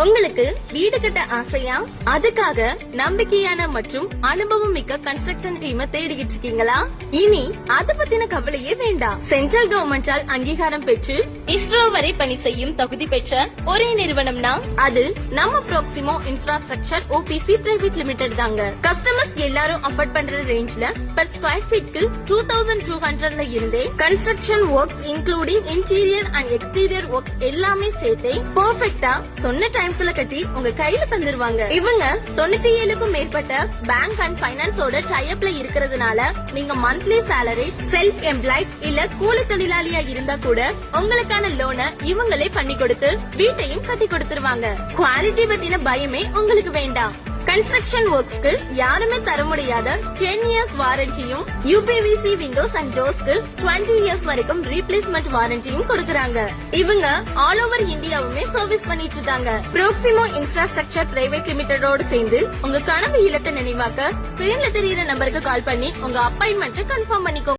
உங்களுக்கு வீடு கட்ட ஆசையா? அதுக்காக நம்பிக்கையான மற்றும் அனுபவம் மிக்க கன்ஸ்ட்ரக்ஷன் டீமை தேடிக்கிட்டு இருக்கீங்களா? இனி அத பத்தின கவலையே வேண்டாம். சென்ட்ரல் கவர்மெண்டால் அங்கீகாரம் பெற்று இஸ்ரோ வரை பணி செய்யும் தகுதி பெற்ற ஒரே நிறுவனம்னா அது நம்ம ப்ராக்சிமோ இன்ஃப்ராஸ்ட்ரக்சர் ஓபிசி பிரைவேட் லிமிடெட் தாங்க. கஸ்டமர்ஸ் எல்லாரும் அஃபோர்ட் பண்ற ரேஞ்ச்ல பெர் ஸ்கொயர் ஃபீட்க்கு 2200ல இருந்தே construction works including interior and exterior works எல்லாமே சேர்த்தே பெர்ஃபெக்ட்டா சொன்ன டைம்குள்ள கட்டி உங்க கையில தந்துருவாங்க. இவங்க 97க்கும் மேற்பட்ட பேங்க் அண்ட் பைனான்ஸோட டைப்ல இருக்கிறதுனால நீங்க மந்த்லி சாலரி, செல்ஃப் எம்ப்ளாய்ட் இல்ல கூலி தொழிலாளியா இருந்தா கூட உங்களுக்கான லோனை இவங்களே பண்ணி கொடுத்து வீட்டையும் கட்டி கொடுத்துருவாங்க. குவாலிட்டி பத்தின பயமே உங்களுக்கு வேண்டாம். கன்ஸ்ட்ரக்ஷன் ஒர்க்ஸ்க்கு யாருமே தர முடியாத 10 இயர்ஸ் வாரண்டியும், யூபிவிசி விண்டோஸ் அண்ட் டோர்ஸ்க்கு 20 இயர்ஸ் வரைக்கும் ரீப்ளேஸ்மெண்ட் வாரண்டியும் கொடுக்கறாங்க. இவங்க ஆல் ஓவர் இந்தியாவுமே சர்வீஸ் பண்ணிட்டு இருக்காங்க. ப்ராக்சிமோ இன்ஃப்ராஸ்ட்ரக்சர் பிரைவேட் லிமிடெடோட சேர்ந்து உங்க கனவு இல்லத்தை நினைவாக்க ஸ்கிரீன்ல தெரியுற நம்பருக்கு கால் பண்ணி உங்க அப்பாயின்மெண்ட் கன்ஃபார்ம் பண்ணிக்கோங்க.